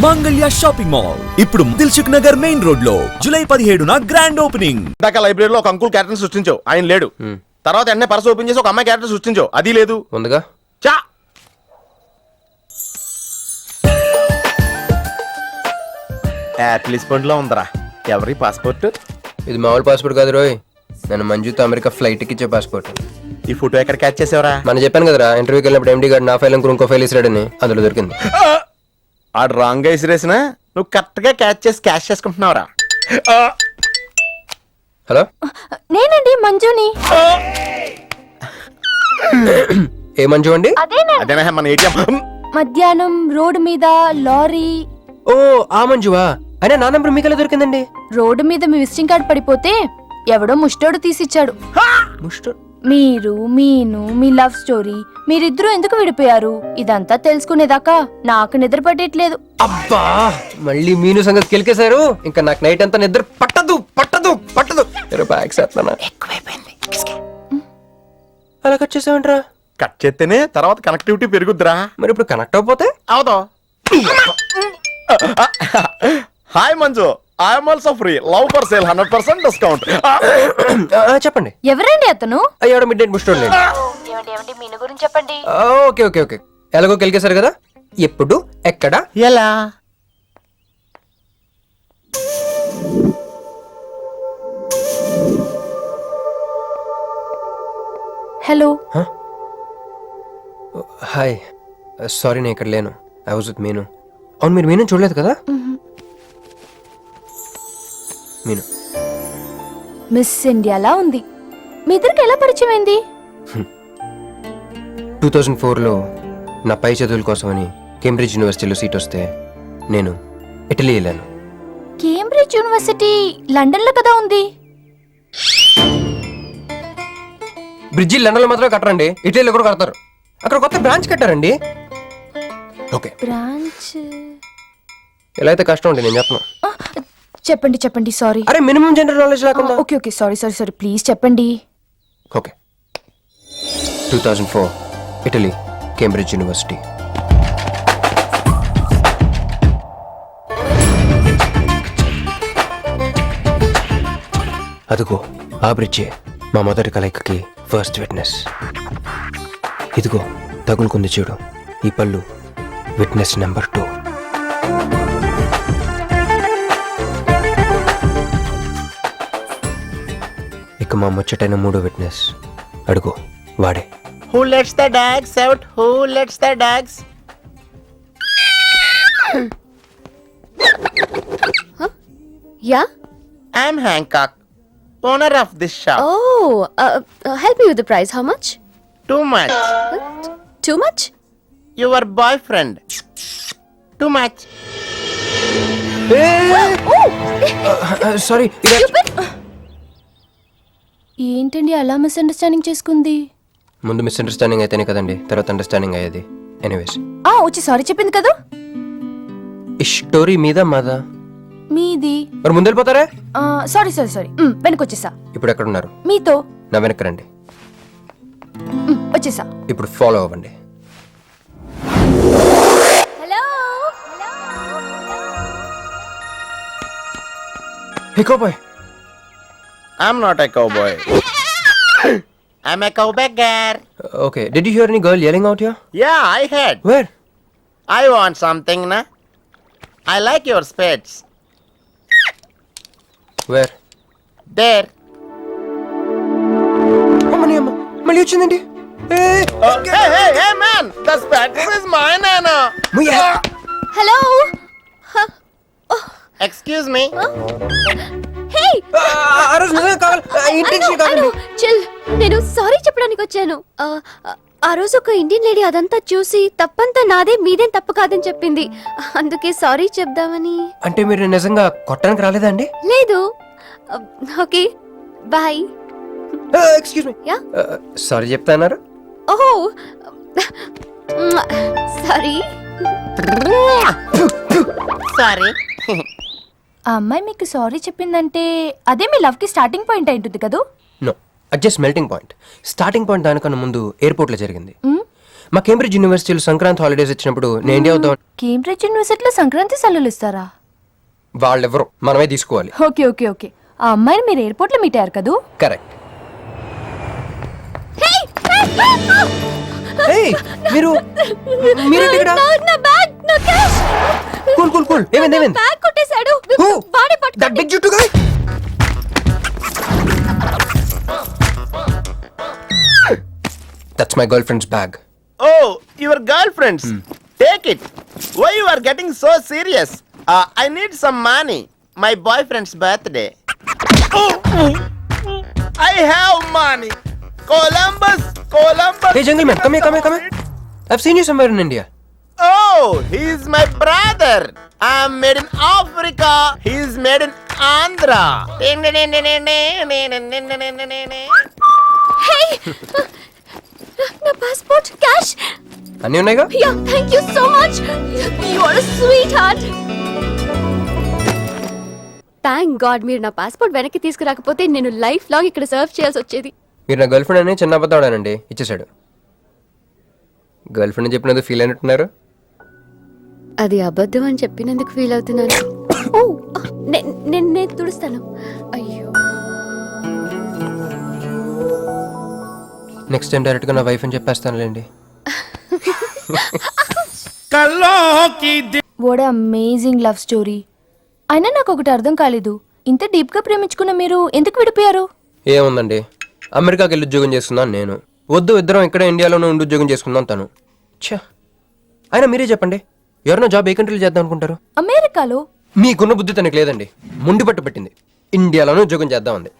Mangalya shopping mall ఇప్పుడు Dilsukh Nagar main road లో July 17న grand opening. ఇందాక లైబ్రరీలో ఒక అంకుల్ క్యారెక్టర్ సృష్టించావు, ఆయన లేడు. తర్వాత ఎన్నే పర్స్ ఓపెన్ చేసి ఒక అమ్మాయి క్యారెక్టర్ సృష్టించావు, అది లేదు. ఉందిగా. చా యాపిల్ పండ్లో ఉందరా. ఎవరి పాస్పోర్ట్? ఇది మామూలు పాస్పోర్ట్ కాదు రోయ్, నన్ను మంజుతో అమెరికా ఫ్లైట్ కి ఇచ్చే పాస్పోర్ట్. ఈ ఫోటో ఎక్కడ క్యాచ్ చేసావరా? మనం చెప్పాను కదరా, ఇంటర్వ్యూకి వెళ్ళినప్పుడు ఎండి గారు నా ఫైల్ ఇంకో ఫైల్ ఇసిరాడని, అందులో దొరికింది. ఆడు రాంగ్ గా ఇసిరేసినా నువ్వు కరెక్ట్ గా క్యాచ్ చేసి క్యాష్ చేసుకుంటున్నావురా. హలో, నేనండి మంజుని. ఏ మంజు అండి? అదేనా మన ఏటీఎం. మధ్యాహ్నం రోడ్డు మీద లారీ. ఓ ఆ మంజువా? అయినా నా నంబర్ మీకు ఎలా దొరికిందండి? రోడ్డు మీద మీ విజిటింగ్ కార్డ్ పడిపోతే ఎవడో ముష్టోడు తీసిచ్చాడు. ముష్ట మీరు మీను మీ లవ్ స్టోరీ, మీరిద్దరూ ఎందుకు విడిపోయారు ఇదంతా తెలుసుకునేదాకా నాకు నిద్ర పట్టేట్లేదు. అబ్బా, మళ్ళీ మీను సంగతి కెలికేశారు. ఇంకా నాకు నైట్ అంతా నిద్ర పట్టదు పట్టదు పట్టదు. ఎక్కువైపోయింది. అలా కట్ చేసావంట్రా? కట్ చేస్తేనే తర్వాత కనెక్టివిటీ పెరుగుద్దిరా. మరి ఇప్పుడు కనెక్ట్ అయిపోతే అవుతా. Hi Manju, I'm also free. Love for sale 100% discount. చెప్పండి. ఎవరండి అతను? అయ్యాడు మిడ్ నైట్ ముస్టోడ్ లేండి. మీను గురించి చెప్పండి. ఓకే ఓకే ఓకే, ఎలాగో కెలికేశారు కదా. ఎప్పుడు ఎక్కడ ఎలా? హలో. హాయ్, సారీ నేను ఇక్కడ లేను. ఐ వాజ్ విత్ మీను. అవును, మీరు మీను చూడలేదు కదా? మీను మిస్ ఇండియాలా ఉంది. మీ ఇద్దరికి ఎలా పరిచయం అయింది? 2004లో నా పై చదువుల కోసమని కేంబ్రిడ్జ్ యూనివర్సిటీలో సీట్ వస్తే నేను ఇటలీ వెళ్ళాను. కేంబ్రిడ్జ్ యూనివర్సిటీ లండన్ లో కదా ఉంది. బ్రిడ్జి లండన్లో మాత్రమే కట్టరండి, ఇటలీలో కూడా కడతారు. అక్కడ కొత్త బ్రాంచ్ కట్టారండి. ఓకే, బ్రాంచ్ ఎలా అయితే కష్టం అండి, నేను చెప్పను. చెప్పండి చెప్పండి. సారీ. అరే మినిమం జనరల్ నాలెడ్జ్ లేకుండా. Okay okay, sorry sorry sorry, please చెప్పండి. Okay, 2004 Italy, Cambridge university. అదిగో ఆ బ్రిడ్జే మా మొదటి కలయికకి ఫస్ట్ విట్నెస్. ఇదిగో తగులుకుంది చూడు ఈ పళ్ళు, విట్నెస్ నెంబర్ 2. ఇక మా ముచ్చటైన 3వ విట్నెస్, అడుగు వాడే. Who lets the dogs out? Who lets the dogs? Yeah? I'm Hancock, owner of this shop. Oh, help me with the price. How much? Too much. Too much? Your boyfriend. Too much. Sorry. ఏంటండి అలా misunderstanding చేసుకుంది? ముందు misunderstanding అయితేనే కదండి తర్వాత understanding అయ్యేది. Anyways, వచ్చి sorry చెప్పింది కదా. ఈ స్టోరీ మీద మాదా? మీది. మరి ముందు వెళ్ళిపోతారా? సారీ సారీ సారీ, వెనకొచ్చేసా. ఇప్పుడు ఎక్కడ ఉన్నారు? మీతో. నా వెనక్కి రండి. వచ్చేసా. ఇప్పుడు ఫాలో అవ్వండి. Hello. Hey cowboy. I'm not a cowboy. I'm a cowbagger. Okay, did you hear any girl yelling out here? Yeah, I heard. Where? I want something, na? I like your spades. Where? There. అమ్మని అమ్మ, మళ్ళీ వచ్చిందండి. Hey, man! The spade is mine, Anna. Hello? Excuse me. Hey! ఆ రోజు నిజంగా కావాలి, intention కాదండి. Chill. నేను సారీ చెప్పడానికి వచ్చాను. ఆ రోజు ఒక ఇండియన్ లేడీ అదంతా చూసి తప్పంతా నాదే, మీదేం తప్పు కాదని చెప్పింది. అందుకే సారీ చెప్దామని. అంటే మీరు నిజంగా కొట్టడానికి రాలేదా అండి? లేదు. Okay, bye. Excuse me. Yeah? Sorry చెప్తా అన్నారు. ఓహో, సారీ. Sorry. ఆ అమ్మాయి మీకు సారీ చెప్పిందంటే అదే మీ లవ్ కి స్టార్టింగ్ పాయింట్ అయి ఉంటుంది కదా? నో, అది just melting point. Starting point దానికన్నా ముందు ఎయిర్పోర్ట్లో జరిగింది. మా కేంబ్రిడ్జ్ యూనివర్సిటీలో సంక్రాంతి హాలిడేస్ వచ్చినప్పుడు నేను ఇండియా వద్దాం. కేంబ్రిడ్జ్ యూనివర్సిటీలో సంక్రాంతి సెలవులు ఇస్తారా? వాళ్ళెవరు మనమే తీసుకోవాలి. Okay okay okay. ఆ అమ్మాయిని మీరు ఎయిర్పోర్ట్ లో మీట్ అయ్యారు కదూ? కరెక్ట్. మీరు మీరేంటి ఇక్కడ? నా బ్యాగ్, నా క్యాష్. Cool cool cool. ఏమైంది ఏమైంది? బ్యాగ్ కొట్టేశాడు. Who? వాడే That పట్టుకోండి. big juttu guy? That's my girlfriend's bag. Oh your girlfriend's take it. Why you are getting so serious? I need some money. My boyfriend's birthday. I have money. Columbus Columbus. Hey jungle man, come here. I've seen you somewhere in India. Oh, he's my brother. I'm made in Africa. He's made in Andhra. నా passport, cash. అన్నీ ఉన్నాయిగా? Yeah, thank you so much. You are a sweetheart. Thank God మీరు నా passport వెనక్కి తీసుకురాకపోతే నేను life long ఇక్కడ serve చేయాల్సి వచ్చేది. మీరు నా గర్ల్ ఫ్రెండ్ అని చిన్న అబద్ధాడానండి, ఇచ్చేసాడు. గర్ల్ ఫ్రెండ్ చెప్పినందుకు ఫీల్ అయినట్టున్నారు. అది అబద్ధం అని చెప్పినందుకు ఫీల్ అవుతున్నాను. ఓ, నేను తుడుస్తాను. అయ్యో, నెక్స్ట్ టైం డైరెక్ట్గా నా వైఫ్ అని చెప్పేస్తానులేండి. What amazing love story. అయినా నాకు ఒకటి అర్థం కాలేదు, ఇంత డీప్ గా ప్రేమించుకున్న మీరు ఎందుకు విడిపోయారు? ఏముందండి, అమెరికాకి వెళ్ళి ఉద్యోగం చేస్తున్నాను నేను. వద్దు, ఇద్దరం ఇక్కడ ఇండియాలోనే ఉండి ఉద్యోగం చేసుకుందాం తను. ఛా, అయినా మీరే చెప్పండి, ఎవరైనా జాబ్ ఏ కంట్రీలో చేద్దాం అనుకుంటారు? అమెరికాలో? మీకున్న బుద్ధి తనకి లేదండి. ముండి పట్టు పెట్టింది, ఇండియాలోనే ఉద్యోగం చేద్దామంది.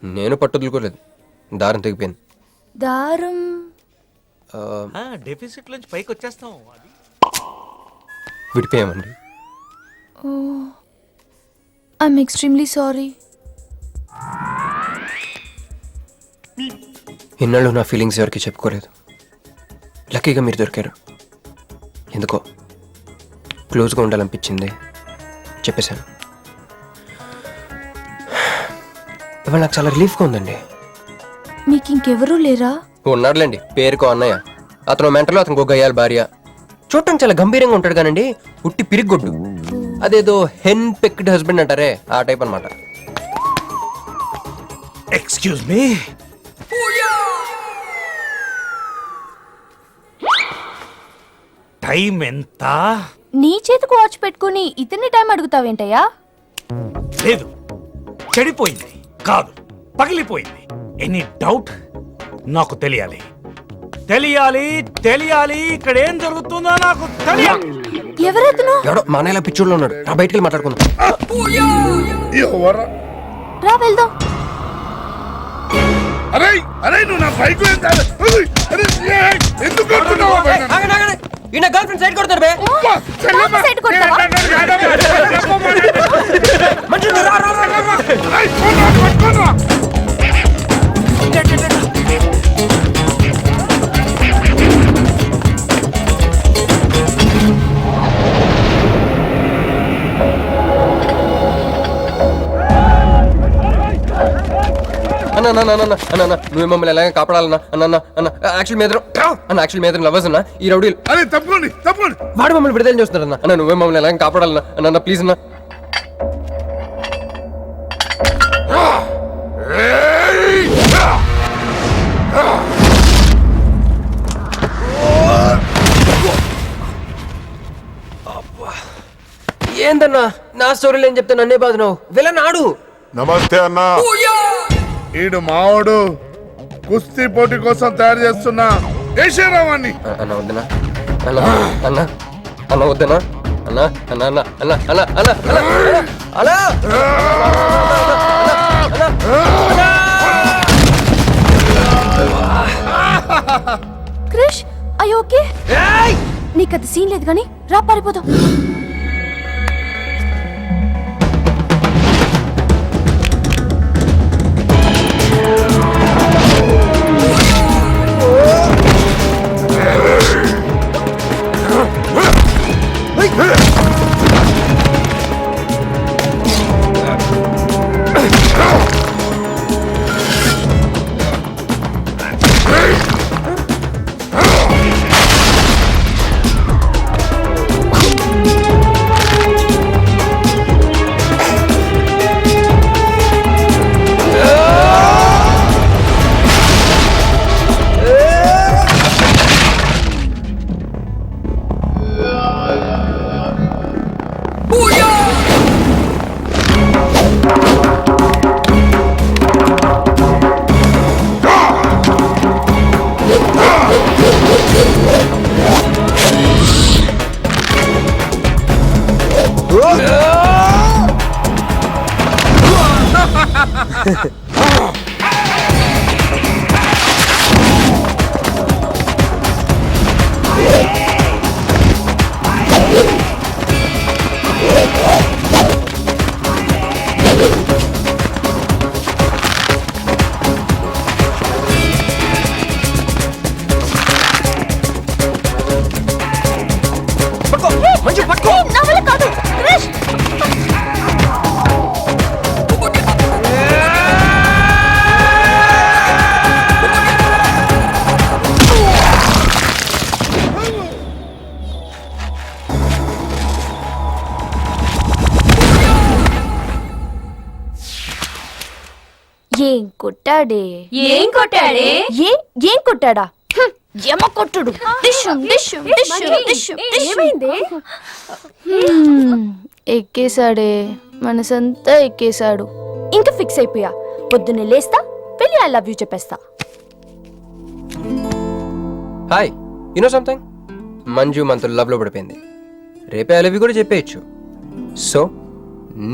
నేను పట్టుదలుకోలేదు, దారం తెగిపోయింది. దారం డెఫిసిట్ నుంచి పైకి వచ్చేస్తాం. విడిపోయామండి. I'm extremely sorry. ఇన్నాళ్ళు నా ఫీలింగ్స్ ఎవరికి చెప్పుకోలేదు. లక్కీగా మీరు దొరికారు. ఎందుకో క్లోజ్గా ఉండాలనిపించింది, చెప్పేశాను. ఇవాళ నాకు చాలా రిలీఫ్గా ఉందండి. మీకు ఇంకెవరూ లేరా? ఉన్నాడులేండి, పేరుకో అన్నయ్య. అతను మెంటలో, అతనికి ఒక గయ్యాల భార్య. చూడటానికి చాలా గంభీరంగా ఉంటాడు కానండి, ఉట్టి పిరిగొడ్డు. అదేదో హెన్ పెక్డ్ హస్బెండ్ అంటారే, ఆ టైప్ అన్నమాట. Excuse me. టైం ఎంత? నీ చేతికి వాచ్ పెట్టుకుని ఇతన్ని టైం అడుగుతావేంటయ్యా? లేదు, చెడిపోయింది కాదు, పగిలిపోయింది. Any doubt? నాకు తెలియాలి. ఇక్కడ ఏం జరుగుతుందో నాకు తెలియాలి. ఎవరతను? ఎవడో మానేలా పిచ్చోళ్ళు ఉన్నాడు, రా బయటికి వెళ్ళి మాట్లాడుకుందాం. రా వెళ్దాం. నువ్వు నా బైక్ ఎందుకు ఈయన గర్ల్ ఫ్రెండ్ సైడ్ కొడతారు బే. నాకు సైడ్ కొడతావా? మంచిగా రా, రా, రా, రా. అన్న నువ్వు మమ్మల్ని ఎలాగ కాపాడాలన్నా అన్న యాక్చువల్ మీద లవర్స్ అన్న ఈ రౌడీలు. అరే తప్పండి వాడు మమ్మల్ని విడుదల చేస్తున్నారన్న. అన్న నువ్వే మమ్మల్ని ఎలాగ కాపాడాలన్నా అన్న ప్లీజ్ అన్న. ఏందన్నా నా స్టోరీలు ఏం చెప్తే నన్నే బాధ నువ్వు వెళ్ళనాడు. నమస్తే అన్నా. ఈడు మావాడు కుస్తీ పోటీ కోసం తయారు చేస్తున్నా ఏషరావాన్ని. అన్న వద్దనా అన్న అన్న వద్దనా అన్న అన్న అన్న అన్న అన్న అన్న అన్న క్రిష్, అయ్యో ఓకే? నీకు అది సీన్ లేదు కానీ రా పారిపోతాం. మంజు పట్టుకో. నా వల్ల కాదు క్రిష్. ఏం కొట్టాడే ఏం కొట్టాడే? ఏం కొట్టాడా ఎమ కొట్టుడు ఏమైంది? ఎక్కేశాడే మనసంతా ఎక్కేశాడు ఇంకా ఫిక్స్ అయిపోయా పొద్దున్నే లేస్తా వెళ్ళి ఐ లవ్ యూ చెప్పేస్తా. Hi you know something, Manju మనతో లవ్ లో పడిపోయింది. రేపే ఐ లవ్ యూ కూడా చెప్పేయచ్చు. సో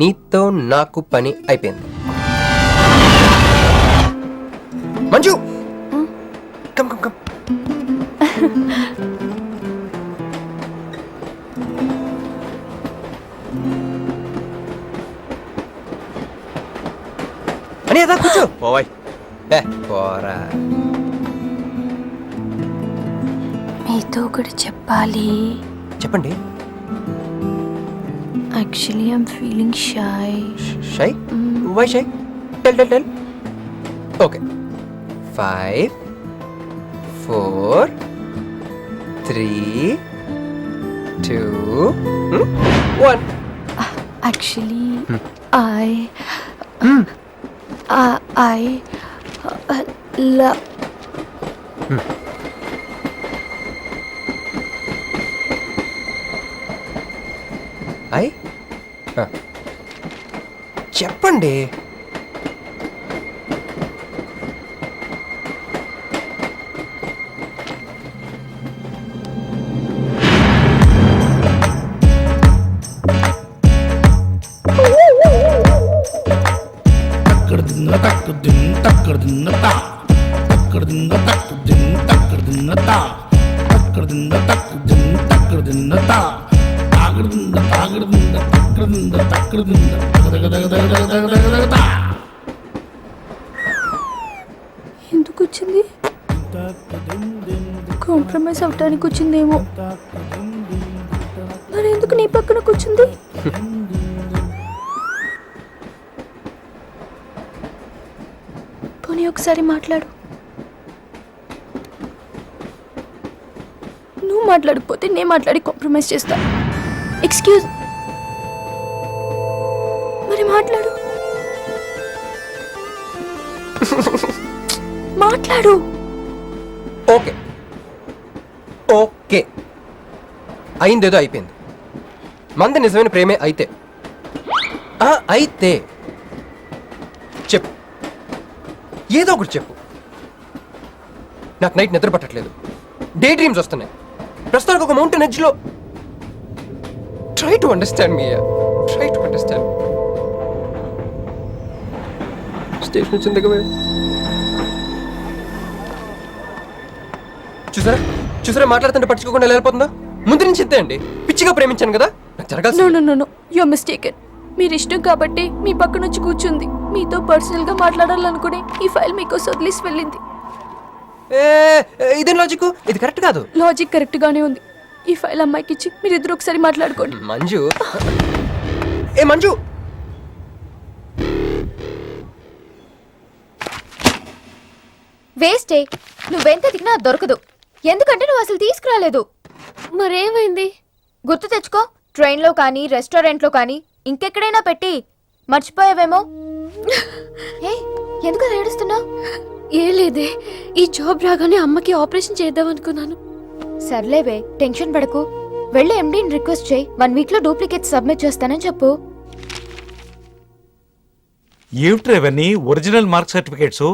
నీతో నాకు పని అయిపోయింది. Manju come come come. అని అదా కూర్చో. పోవాయ్. పోరా. మీతో ఒకటి చెప్పాలి. చెప్పండి. Actually I'm feeling shy. Shy? Why shy? Tell tell tell. Okay. 5 4 3 2 1. Actually, I love. చెప్పండి. ఎందుకు వచ్చింది? కాంప్రమైజ్ అవటానికి వచ్చిందేమో. మరి ఎందుకు నీ పక్కన కూర్చుంది? పోనీ ఒకసారి మాట్లాడు. నువ్వు మాట్లాడకపోతే నేను మాట్లాడి కాంప్రమైజ్ చేస్తా. ఎక్స్క్యూజ్. మరి మాట్లాడు. మాట్లాడు. ఓకే ఓకే అయిందేదో అయిపోయింది. మంది నిజమైన ప్రేమే అయితే అయితే చెప్పు, ఏదో ఒకటి చెప్పు. నాకు నైట్ నిద్ర పట్టట్లేదు, డే డ్రీమ్స్ వస్తున్నాయి. ప్రస్తుతానికి ఒక మౌంటైన్ ఎడ్జ్లో. Try to understand me, try to understand. Station వచ్చింది దగ్గర. చూసారా చూసారా మాట్లాడుతుంటే పట్టించుకోకుండా వెళ్ళిపోతుందా? ముందు నుంచి ఇంతే అండి. పిచ్చిగా ప్రేమించాను కదా, నాకు జరగాల్సి. No you are mistaken. మీరు ఇష్టం కాబట్టి మీ పక్కన వచ్చి కూర్చుంది. మీతో పర్సనల్ గా మాట్లాడాలనుకుని ఈ ఫైల్ మీకోసం వదిలేసి వెళ్ళింది. ఇదేం లాజిక్? ఇది కరెక్ట్ కాదు. లాజిక్ కరెక్ట్ గానే ఉంది. ఈ ఫైల్ అమ్మాయికి ఇచ్చి మీరిద్దరు ఒకసారి మాట్లాడుకోండి. మంజు, మంజు. వేస్టే, నువ్వెంత దిగినా దొరకదు. ఎందుకంటే నువ్వు అసలు తీసుకురాలేదు. మరేమైంది? గుర్తు తెచ్చుకో. ట్రైన్లో కానీ రెస్టారెంట్లో కానీ ఇంకెక్కడైనా పెట్టి మర్చిపోయావేమో. ఎందుకు అలా ఏడుస్తున్నావు? ఏ లేదే, ఈ జాబ్ రాగానే అమ్మకి ఆపరేషన్ చేద్దాం అనుకున్నాను. సర్లేవే, టెన్షన్ పడకు. వెళ్ళి ఎండీని రిక్వెస్ట్ చేయి 1 వీక్ లో డూప్లికేట్ సబ్మిట్ చేస్తానని చెప్పు. ఏమిట్రా ఇవన్నీ ఒరిజినల్ మార్క్ సర్టిఫికేట్స్?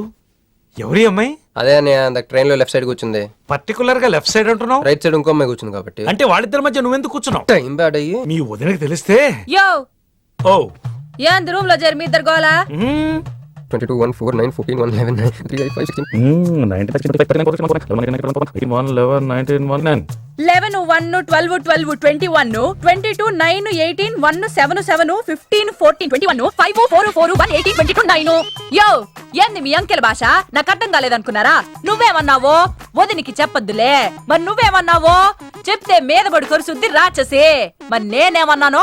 ఎవరి అమ్మాయి? అదే అన్నయ్య అందాక ట్రైన్ లో లెఫ్ట్ సైడ్ కూర్చుంది, పర్టికులర్ గా లెఫ్ట్ సైడ్ అంటున్నావు? రైట్ సైడ్ ఇంకో అమ్మాయి కూర్చుంది కాబట్టి అంటే వాళ్ళిద్దరి మధ్య నువ్వెందుకు కూర్చున్నావు? టైం బ్యాడ్ అయ్యి మీ వదినకి తెలిస్తే యో ఓ ఏంది రూమ్ లో జరి మీ ఇద్దరు గోలా? 22 1 4 9 14 1 11 9 3 5 5 16 11 1 12 12 21 22 9 18 1 7 7 15 14 21 5 4 4 1 18 22 9. యో ఏంది మీ అంకెల భాష? నాకు అర్థం కాలేదనుకున్నారా? నువ్వేమన్నావో వదినికి చెప్పొద్దులే. మరి నువ్వేమన్నావో చెప్తే మీద పడి కరుసుద్ది రాచసి. మరి నేనేమన్నాను?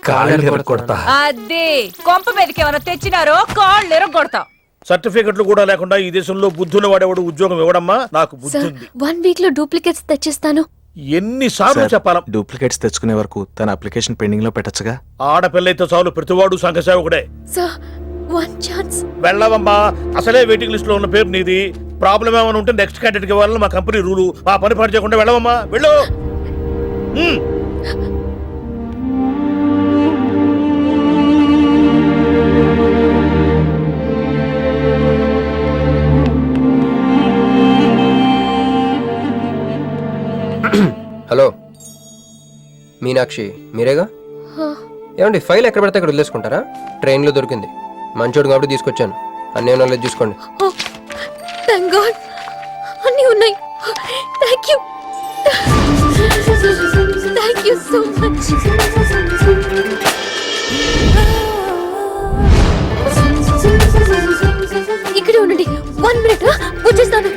కాళ్ళు కొడతా. అది కొంప మీదకి ఏమైనా తెచ్చినారో కాళ్ళు ఎరగొడతా. సర్టిఫికెట్లు కూడా లేకుండా ఈ దేశంలో బుద్ధున్న వాడేవాడు ఉద్యోగం ఇవ్వడమ్మా. నాకు బుద్ధి సార్ ఉంది. 1 వీక్ లో డూప్లికేట్స్ తెచ్చిస్తాను. ఎన్నిసార్లు చెప్పాలా? డూప్లికేట్స్ తెచ్చుకునే వరకు తన అప్లికేషన్ పెండింగ్ లో పెట్టచ్చుగా. ఆడపిల్లైతే చాలు, ప్రతివాడు సంఘ సేవకుడే. Sir 1 chance. వెళ్ళవమ్మా, అసలే వెయిటింగ్ లిస్ట్ లో ఉన్న పేరు నీది. ప్రాబ్లం ఏమైనా ఉంటే నెక్స్ట్ క్యాండిడేట్ కి ఇవ్వాలని మా కంపెనీ రూలు. ఆ పని పాటు చేయకుండా వెళ్ళవమ్మా, వెళ్ళు. హలో మీనాక్షి, మీరేగా? ఏమండి ఫైల్ ఎక్కడ పడితే అక్కడ వదిలేసుకుంటారా? ట్రైన్ లో దొరికింది, మంచోడు కాబట్టి తీసుకొచ్చాను. అన్నీ నాలెడ్జ్ చూసుకోండి. థాంక్ గాడ్ అన్నీ ఉన్నాయి. Thank you so much. ఇక్కడే ఉండండి, 1 మినిట్ వచ్చేస్తాను.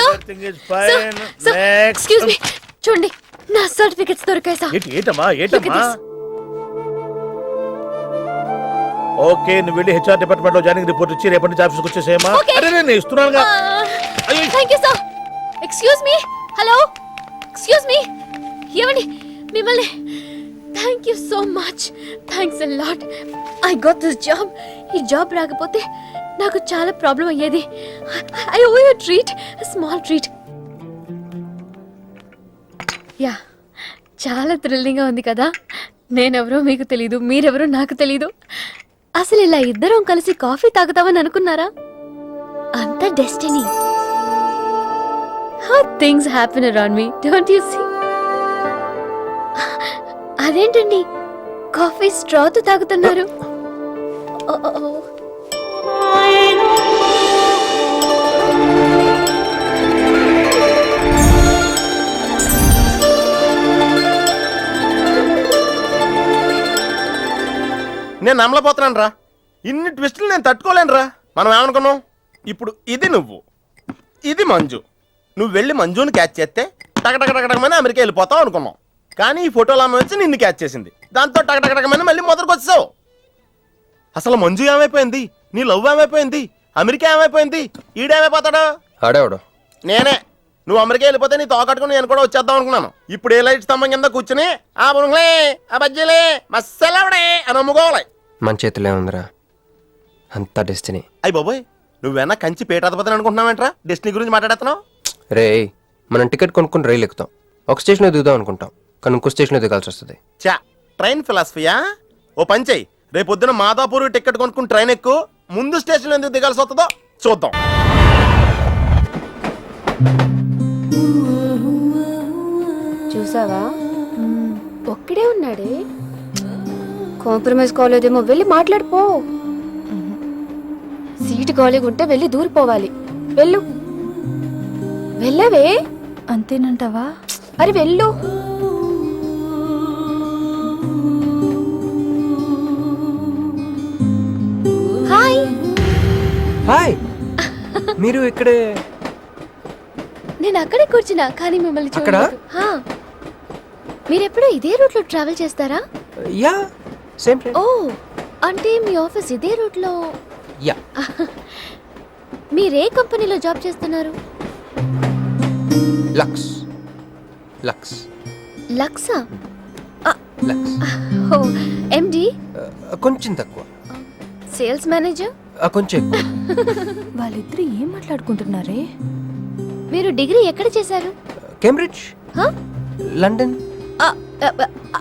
Everything is fine. Next. Excuse me, చూడండి నా సర్టిఫికెట్స్ దొరికాయి సార్. ఏంటమ్మా Look at this. ఓకే, నువ్వు వెళ్ళి హెచ్ఆర్ డిపార్ట్మెంట్ లో జాయినింగ్ రిపోర్ట్ ఇచ్చి రేపటి నుంచి ఆఫీస్కి వచ్చేసేయమ్మా. Okay. అరే నేను ఇస్తున్నానుగా. అయ్యో. Thank you sir. Excuse me, hello, excuse me, ఏమండి మిమ్మల్ని. Thank you so much, thanks a lot. I got this job. ఈ జాబ్ రాకపోతే నాకు చాలా ప్రాబ్లం అయ్యేది. I owe you treat, small treat. Yeah, చాలా థ్రిల్లింగ్గా ఉంది కదా. నేనెవరో మీకు తెలీదు, మీరెవరో నాకు తెలీదు. అసలు ఇలా ఇద్దరం కలిసి కాఫీ తాగుతామని అనుకున్నారా? అంత destiny. How things happen around me, don't you see? అదేంటండి కాఫీ స్ట్రాతో తాగుతున్నారు? నేను నమ్మలేకపోతున్నాను రా. ఇన్ని ట్విస్టులు నేను తట్టుకోలేను రా. మనం ఏమనుకున్నాం? ఇప్పుడు ఇది నువ్వు, ఇది మంజు. నువ్వు వెళ్ళి మంజుని క్యాచ్ చేస్తే టకటకటకమని అమెరికా వెళ్ళిపోతావు అనుకున్నాం. కానీ ఈ ఫోటోలు ఆమె వచ్చి నిన్ను క్యాచ్ చేసింది. దాంతో టకటకటకమని మళ్ళీ మొదటికి వచ్చావు. అసలు మంజు ఏమైపోయింది? నీ లవ్ ఏమైపోయింది? అమెరికా ఏమైపోయింది? ఈడేమైపోతాడు? ఆడేవాడు నేనే. నువ్వు అమెరికా వెళ్ళిపోతే నీ తోకట్టుకుని నేను కూడా వచ్చేద్దాం అనుకున్నాను. ఇప్పుడు ఏ లైట్ స్తంభం కింద కూర్చుని ఆ బుంగ్లే ఆ బజ్జీలే మస్సలవడే అని అమ్ముకోవాలి. మన చేతిలో ఉందిరా అంత డెస్టినీ. అయ్యి బాబోయ్, నువ్వేనా కంచి పేటాధిపతిని అనుకుంటున్నావేంట్రా? డెస్టినీ గురించి మాట్లాడుతున్నావు? రే, మనం టికెట్ కొనుక్కుని రైలు ఎక్కుతాం, ఒక స్టేషన్లో దిగుదాం అనుకుంటాం, కానీ ఇంకో స్టేషన్లో దిగాల్సి వస్తుంది. చా, ట్రైన్ ఫిలాసఫియా? ఓ పని చెయ్యి, రేపొద్దున మాదాపూర్ టికెట్ కొనుక్కుని ట్రైన్ ఎక్కు. ముందు స్టేషన్లో ఎందుకు దిగాల్సి వస్తుందో చూద్దాం. చూసావా, ఒక్కడే ఉన్నాడే. కాంప్రమైజ్ కాలేదేమో, వెళ్ళి మాట్లాడిపో. సీటు ఖాళీగా ఉంటే వెళ్ళి దూరిపోవాలి. వెళ్ళు, వెళ్ళవే. అంతేనంటావా? అరే వెళ్ళు. హాయ్. హాయ్, మీరు ఇక్కడే? నేను అక్కడే కూర్చున్నా, కానీ మిమ్మల్ని అక్కడ? చూడలేదు. హా. మీరెప్పుడు ఇదే రూట్ లో ట్రావెల్ చేస్తారా? Yeah, same train. ఓ, అంటే మీ ఆఫీస్ ఇదే రూట్ లో? యా. మీరే కంపెనీలో జాబ్ చేస్తున్నారు? లక్స్. లక్స్. లక్సా? లాక్స్. ఓ ఎండి, కొంచెం తక్కువ. Sales manager. కొంచెం ఎక్కువ. వాళ్ళిద్దరు ఏం మాట్లాడుకుంటున్నారే? మీరు డిగ్రీ ఎక్కడ చేశారు? Cambridge, London.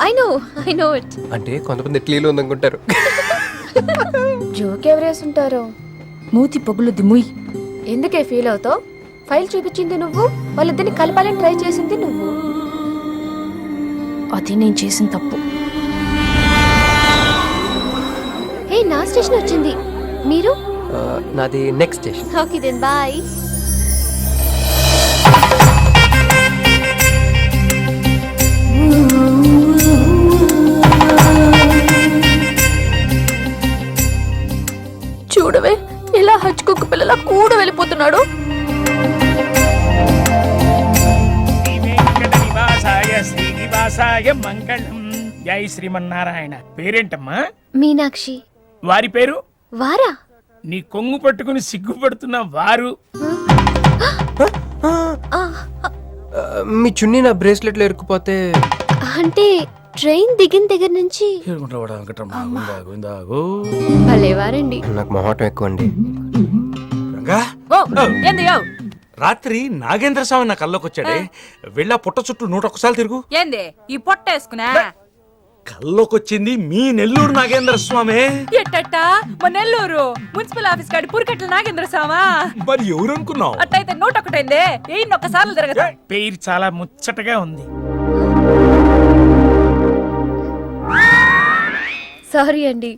I know it. అంటే కొంతమంది ఇటలీలో ఉందనుకుంటారు. జోక్ ఎవరేసుంటారో. మూతి పొగులు దిమ్ముయ్. ఎందుకే ఫీల్ అవుతావు? ఫైల్ చూపించింది నువ్వు, వాళ్ళిద్దరిని కలపాలని ట్రై చేసింది నువ్వు. అది నేను చేసిన తప్పు. హే, నా స్టేషన్ వచ్చింది. మీరు? నాది next station. Okay then bye. చూడవే ఇలా హచ్చుకుక్క పిల్లల కూడా వెళ్ళిపోతున్నాడు. శ్రీనివాసాయ మంగళం. జై శ్రీమన్నారాయణ. పేరేంటమ్మా? మీనాక్షి. వారి పేరు? వారా? నీ కొంగు పట్టుకుని సిగ్గుపడుతున్న వారు. మీ చున్నీ నా బ్రేస్లెట్లో ఇరుక్కుపోతే. అంటే ట్రైన్ దిగిన దగ్గర నుంచి భలేవారండి. నాకు మొహాటం ఎక్కువ అండి. రంగా, ఓ ఏంది యో? రాత్రి నాగేంద్ర స్వామి నా కల్లోకి వచ్చాడే, వెళ్ళా పుట్ట చుట్టూ 101 తిరుగు. ఏంది ఈ పొట్ట వేసుకున్నా? కల్లోకి వచ్చింది మీ నెల్లూరు నాగేంద్ర స్వామి. ఎట్టట్ట మా నెల్లూరు మున్సిపల్ ఆఫీస్ కాడి పురికట్ల నాగేంద్ర స్వామా? మరి ఎవరు అనుకున్నావు? అట్టయితే 101 ఏయ్ ఒక్కసార్లు తిరగతా. పేరు చాలా ముచ్చటగా ఉంది. సారీ అండి.